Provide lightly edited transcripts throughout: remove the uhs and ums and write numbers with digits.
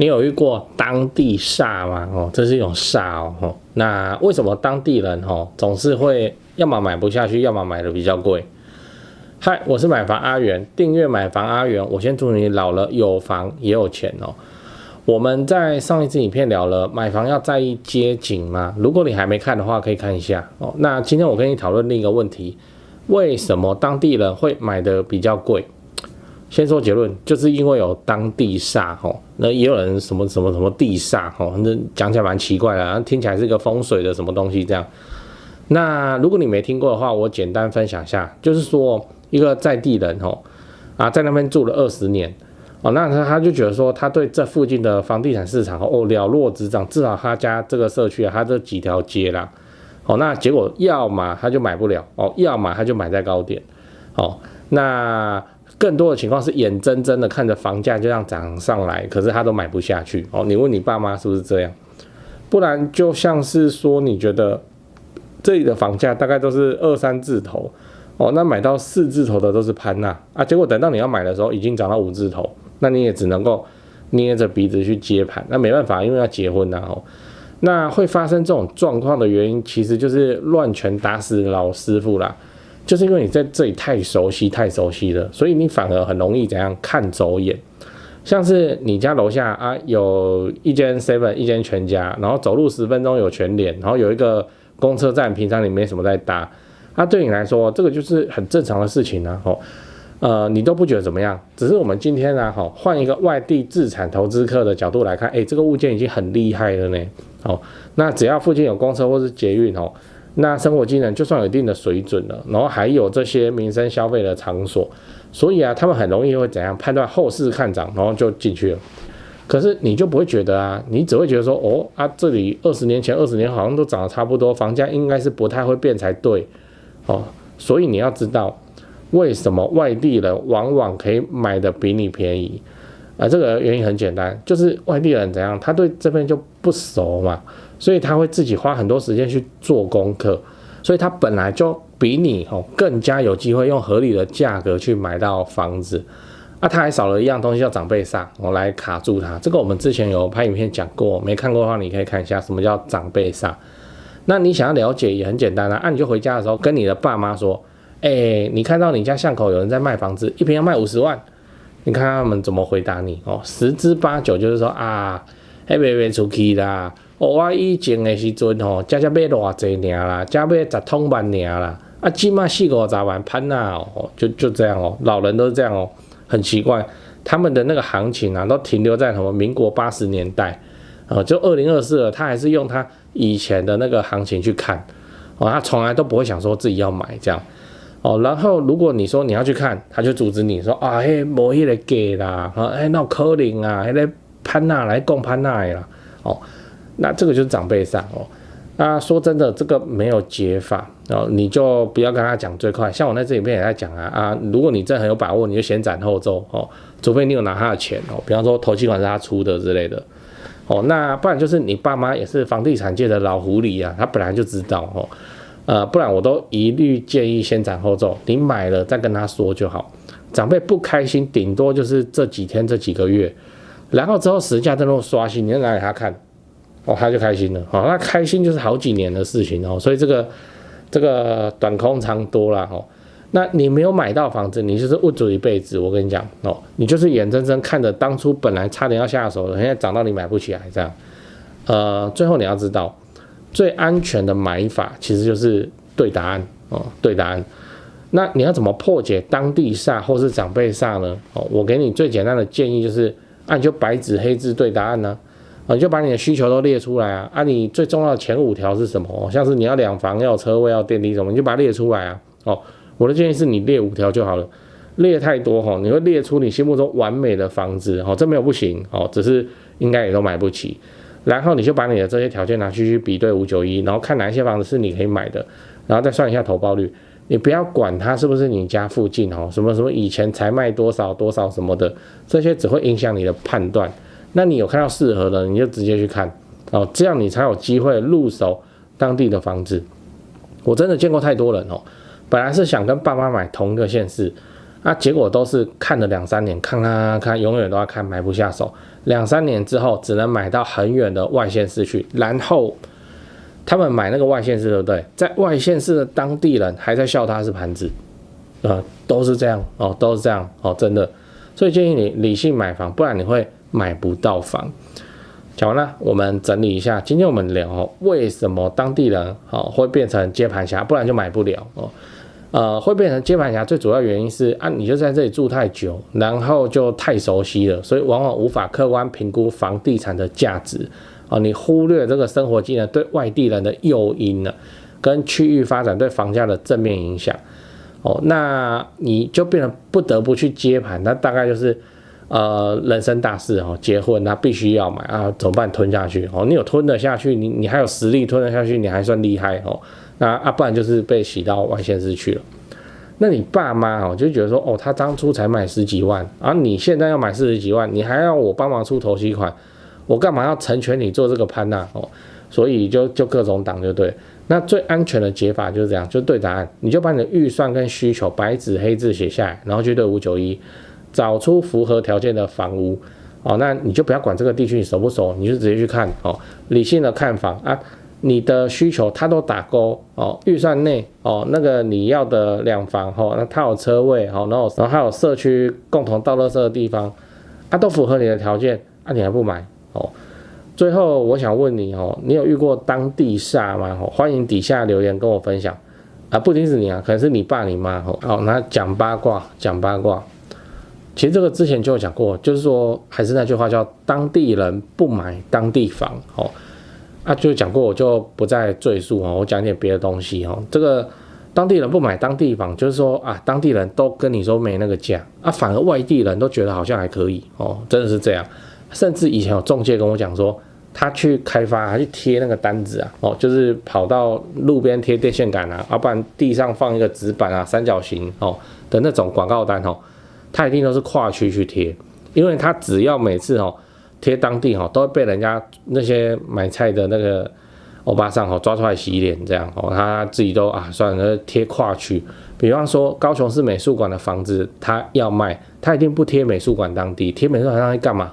你有遇过当地煞吗？这是一种煞哦。那为什么当地人总是会要么买不下去，要么买的比较贵？嗨，我是买房阿元，订阅买房阿元。我先祝你老了有房也有钱哦。我们在上一支影片聊了买房要在意街景吗？如果你还没看的话，可以看一下哦。那今天我跟你讨论另一个问题：为什么当地人会买的比较贵？先说结论，就是因为有当地煞那也有人什么地煞那讲起来蛮奇怪的，听起来是个风水的什么东西这样。那如果你没听过的话，我简单分享一下，就是说一个在地人在那边住了20年那他就觉得说他对这附近的房地产市场了若指掌，至少他家这个社区他这几条街啦那结果要么他就买不了要么他就买在高点那更多的情况是眼睁睁的看着房价就这样涨上来，可是他都买不下去你问你爸妈是不是这样？不然就像是说你觉得这里的房价大概都是2、3字头那买到4字头的都是潘娜结果等到你要买的时候已经涨到5字头，那你也只能够捏着鼻子去接盘，那没办法，因为要结婚那会发生这种状况的原因，其实就是乱拳打死老师傅啦。就是因为你在这里太熟悉了，所以你反而很容易怎样看走眼。像是你家楼下有一间 Seven 一间全家，然后走路10分钟有全联，然后有一个公车站，平常你没什么在搭对你来说这个就是很正常的事情你都不觉得怎么样，只是我们今天换一个外地自产投资客的角度来看，这个物件已经很厉害了呢那只要附近有公车或是捷运那生活机能就算有一定的水准了，然后还有这些民生消费的场所，所以他们很容易会怎样判断后市看涨，然后就进去了。可是你就不会觉得你只会觉得说这里20年前20年好像都涨得差不多，房价应该是不太会变才对所以你要知道为什么外地人往往可以买的比你便宜这个原因很简单，就是外地人怎样，他对这边就不熟嘛，所以他会自己花很多时间去做功课，所以他本来就比你更加有机会用合理的价格去买到房子他还少了一样东西叫长辈煞来卡住他。这个我们之前有拍影片讲过，没看过的话你可以看一下什么叫长辈煞。那你想要了解也很简单你就回家的时候跟你的爸妈说你看到你家巷口有人在卖房子，一坪要卖50万，你看他们怎么回答你10之8九就是说那卖出去啦我以前的时阵才买偌济尔啦，才买10通万尔啦现在4、50万潘娜就这样老人都是这样很奇怪，他们的那个行情都停留在什么民国80年代就2024了，他还是用他以前的那个行情去看他从来都不会想说自己要买这样然后如果你说你要去看，他就阻止你说没那个价啦那有可能那个潘娜来供潘娜的啦那这个就是长辈煞那说真的，这个没有解法你就不要跟他讲最快。像我在这影片也在讲如果你真的很有把握，你就先斩后奏除非你有拿他的钱比方说头期款是他出的之类的那不然就是你爸妈也是房地产界的老狐狸他本来就知道不然我都一律建议先斩后奏，你买了再跟他说就好。长辈不开心，顶多就是这几天这几个月，然后之后实价登录刷新，你拿给他看他就开心了那开心就是好几年的事情所以这个短空长多啦那你没有买到房子，你就是误主一辈子。我跟你讲你就是眼睁睁看着当初本来差点要下手了，现在涨到你买不起来这样最后你要知道最安全的买法其实就是对答案对答案。那你要怎么破解当地煞或是长辈煞呢我给你最简单的建议就是你就白纸黑字对答案呢你就把你的需求都列出来你最重要的前5条是什么像是你要2房要车位要电梯什么，你就把它列出来我的建议是你列5条就好了，列太多你会列出你心目中完美的房子这没有不行只是应该也都买不起。然后你就把你的这些条件拿去比对591，然后看哪一些房子是你可以买的，然后再算一下投报率。你不要管它是不是你家附近什么什么以前才卖多少多少什么的，这些只会影响你的判断。那你有看到适合的，你就直接去看这样你才有机会入手当地的房子。我真的见过太多人本来是想跟爸妈买同一个县市结果都是看了2、3年，看，永远都要看，买不下手。2、3年之后，只能买到很远的外县市去，然后他们买那个外县市，对不对？在外县市的当地人还在笑他是盘子，都是这样哦，都是这样哦，真的。所以建议你理性买房，不然你会买不到房。讲完了，我们整理一下，今天我们聊为什么当地人会变成接盘侠，不然就买不了哦。会变成接盘侠，最主要原因是你就在这里住太久，然后就太熟悉了，所以往往无法客观评估房地产的价值你忽略这个生活技能对外地人的诱因呢，跟区域发展对房价的正面影响那你就变得不得不去接盘，那大概就是人生大事结婚那必须要买怎么办？吞下去你有吞得下去，你还有实力吞得下去，你还算厉害那不然就是被洗到外县市去了。那你爸妈就觉得说他当初才买10几万你现在要买40几万，你还要我帮忙出头期款，我干嘛要成全你做这个潘娜所以就各种挡就对。那最安全的解法就是这样，就对答案，你就把你的预算跟需求白纸黑字写下来，然后去对591找出符合条件的房屋那你就不要管这个地区你熟不熟，你就直接去看理性的看房你的需求它都打勾预算内那个你要的2房那它有车位然后还有社区共同倒垃圾的地方都符合你的条件你还不买最后我想问你你有遇过当地煞吗欢迎底下留言跟我分享不一定是你可能是你爸你妈那讲八卦。其实这个之前就有讲过，就是说还是那句话叫当地人不买当地房就讲过，我就不再赘述我讲点别的东西这个当地人不买当地房，就是说当地人都跟你说没那个价反而外地人都觉得好像还可以真的是这样。甚至以前有中介跟我讲说，他去开发，他去贴那个单子就是跑到路边贴电线杆不然地上放一个纸板三角形的那种广告单他一定都是跨区去贴，因为他只要每次贴当地都会被人家那些买菜的那个欧巴桑抓出来洗脸这样他自己都算了贴跨区。比方说高雄市美术馆的房子他要卖，他一定不贴美术馆当地，贴美术馆当地干嘛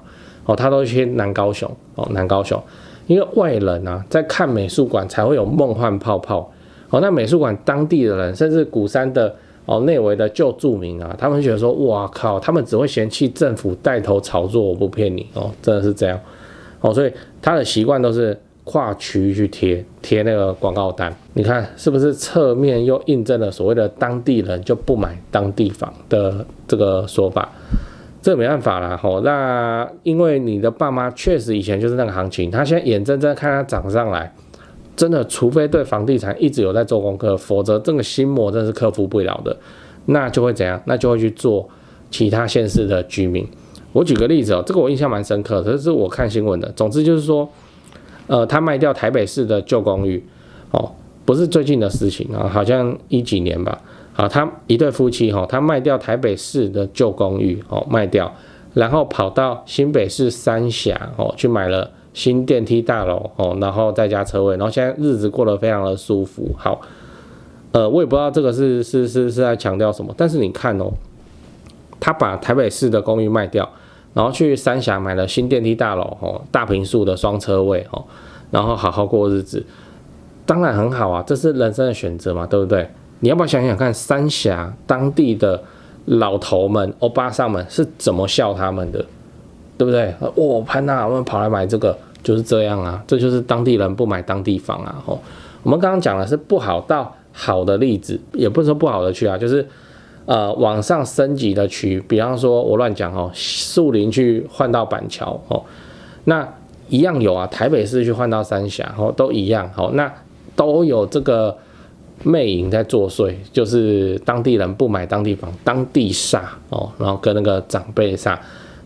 他都贴南高雄南高雄，因为外人在看美术馆才会有梦幻泡泡那美术馆当地的人甚至鼓山的内围的旧住民他们觉得说哇靠，他们只会嫌弃政府带头炒作，我不骗你真的是这样所以他的习惯都是跨区去贴那个广告单。你看是不是侧面又印证了所谓的当地人就不买当地房的这个说法？这没办法啦那因为你的爸妈确实以前就是那个行情，他现在眼睁睁看它涨上来，真的除非对房地产一直有在做功课，否则这个心魔真的是克服不了的。那就会怎样？那就会去做其他县市的居民。我举个例子这个我印象蛮深刻的，这是我看新闻的。总之就是说他卖掉台北市的旧公寓不是最近的事情好像10几年吧他一对夫妻他卖掉台北市的旧公寓卖掉，然后跑到新北市三峡去买了新电梯大楼然后再加车位，然后现在日子过得非常的舒服。好我也不知道这个是在强调什么，但是你看他把台北市的公寓卖掉，然后去三峡买了新电梯大楼大坪数的双车位然后好好过日子，当然很好这是人生的选择嘛，对不对？你要不要想想看，三峡当地的老头们、欧巴桑们是怎么笑他们的，对不对？潘娜，我们跑来买这个，就是这样这就是当地人不买当地房我们刚刚讲的是不好到好的例子，也不是说不好的区就是往上升级的区，比方说我乱讲树林去换到板桥那一样有台北市去换到三峡都一样那都有这个魅影在作祟，就是当地人不买当地房，当地煞然后跟那个长辈煞，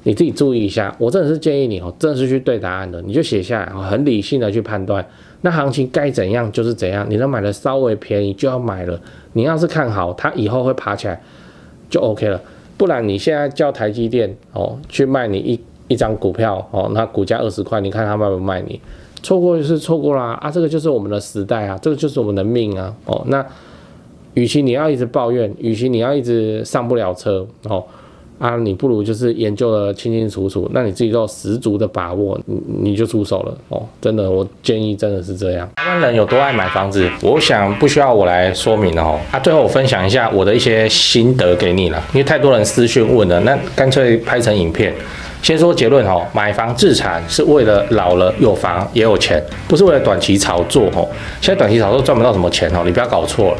你自己注意一下。我真的是建议你真的是去对答案的，你就写下来很理性的去判断。那行情该怎样就是怎样，你能买的稍微便宜就要买了。你要是看好它以后会爬起来，就 OK 了。不然你现在叫台积电去卖你一张股票那股价20块，你看他卖不卖你？错过就是错过啦这个就是我们的时代这个就是我们的命那与其你要一直抱怨，与其你要一直上不了车，你不如就是研究的清清楚楚，那你自己都有十足的把握，你就出手了真的，我建议真的是这样。台湾人有多爱买房子，我想不需要我来说明了最后我分享一下我的一些心得给你了，因为太多人私讯问了，那干脆拍成影片。先说结论买房置产是为了老了有房也有钱，不是为了短期炒作现在短期炒作赚不到什么钱你不要搞错了。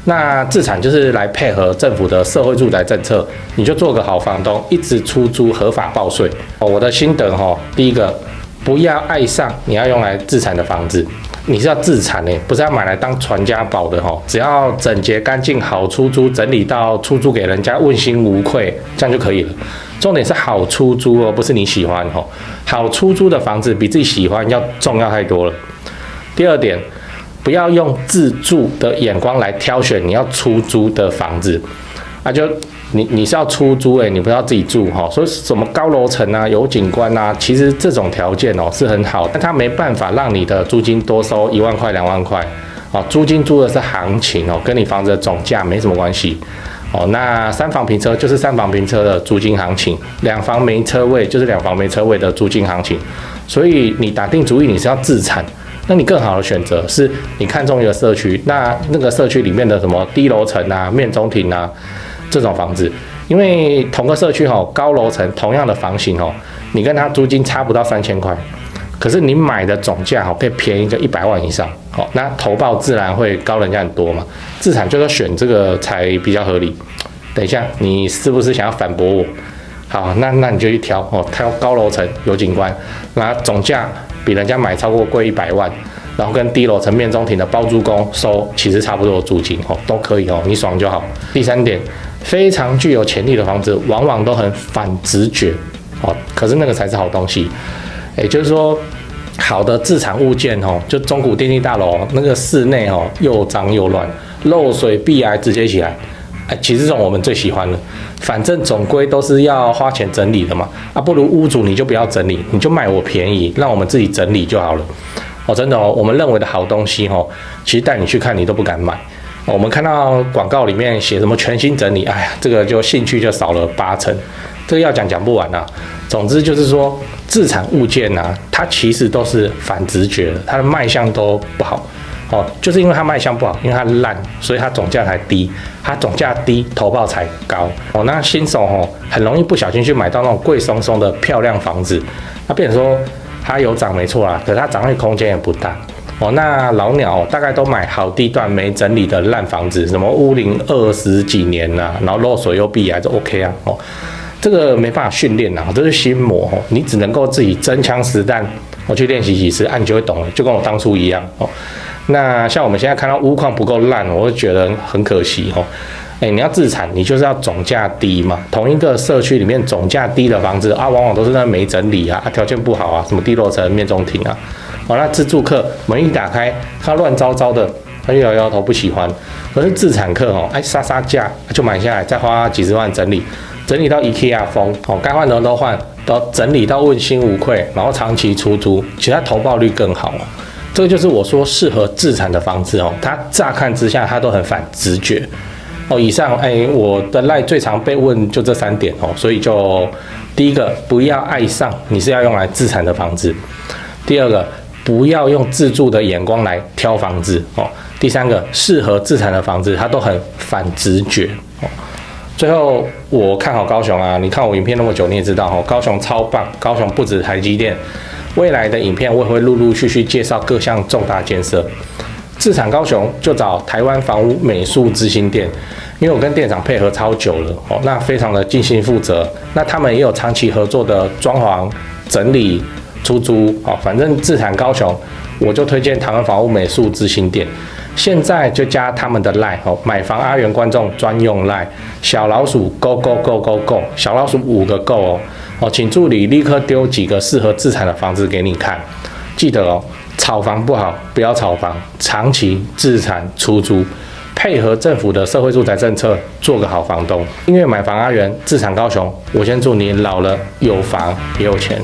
那置产就是来配合政府的社会住宅政策，你就做个好房东，一直出租合法报税我的心得第一个，不要爱上你要用来置产的房子，你是要置产不是要买来当传家宝的只要整洁干净好出租，整理到出租给人家问心无愧，这样就可以了。重点是好出租不是你喜欢好出租的房子比自己喜欢要重要太多了。第二点，不要用自住的眼光来挑选你要出租的房子就你是要出租你不要自己住所以什么高楼层有景观其实这种条件是很好，但它没办法让你的租金多收1万块2万块租金租的是行情跟你房子的总价没什么关系那3房平车就是3房平车的租金行情，2房没车位就是2房没车位的租金行情，所以你打定主意你是要自产，那你更好的选择是你看中一个社区，那个社区里面的什么低楼层面中庭这种房子，因为同个社区高楼层同样的房型你跟它租金差不到3000块，可是你买的总价可以便宜个100万以上那投报自然会高人家很多嘛，自产就是选这个才比较合理。等一下你是不是想要反驳我？好，那你就去挑挑高楼层有景观，那总价比人家买超过贵100万，然后跟低楼层面中庭的包租公收其实差不多的租金都可以你爽就好。第三点，非常具有潜力的房子往往都很反直觉可是那个才是好东西。也就是说，好的自产物件就中古电梯大楼那个室内又脏又乱，漏水壁癌直接起来其实这种我们最喜欢了，反正总归都是要花钱整理的嘛不如屋主你就不要整理，你就卖我便宜，让我们自己整理就好了真的我们认为的好东西其实带你去看你都不敢买我们看到广告里面写什么全新整理，这个就兴趣就少了80%，这个要讲不完总之就是说，自产物件它其实都是反直觉的，它的卖相都不好就是因为它卖相不好，因为它烂，所以它总价才低，它总价低，投报才高那新手很容易不小心去买到那种贵松松的漂亮房子，变成说它有涨没错啦，可是它涨的空间也不大那老鸟大概都买好地段没整理的烂房子，什么屋龄20几年然后漏水又壁癌就 OK 这个没办法训练这是心魔你只能够自己真枪实弹去练习几次你就会懂了，就跟我当初一样那像我们现在看到屋况不够烂，我会觉得很可惜你要自产，你就是要总价低嘛。同一个社区里面总价低的房子往往都是那没整理条件不好什么低楼层面中庭那自住客门一打开，他乱糟糟的，他就摇摇头不喜欢。可是自产客杀杀价就买下来，再花几十万整理到 IKEA 风该换的都换，都整理到问心无愧，然后长期出租，其实它投报率更好这个就是我说适合自产的房子它乍看之下它都很反直觉以上我的赖最常被问就这3点所以就第一个，不要爱上你是要用来自产的房子；第二个，不要用自住的眼光来挑房子第三个，适合自产的房子它都很反直觉最后我看好高雄你看我影片那么久你也知道高雄超棒，高雄不止台积电，未来的影片我也会陆陆续续介绍各项重大建设。自产高雄就找台湾房屋美术之星店，因为我跟店长配合超久了那非常的尽心负责，那他们也有长期合作的装潢、整理、出租反正自产高雄我就推荐台湾房屋美术之星店。现在就加他们的 LINE 买房阿元观众专用 LINE 小老鼠 go go go go go 小老鼠5个 go 请助理立刻丢几个适合自产的房子给你看。记得炒房不好，不要炒房，长期自产出租，配合政府的社会住宅政策，做个好房东。因为买房阿元自产高雄，我先祝你老了有房也有钱。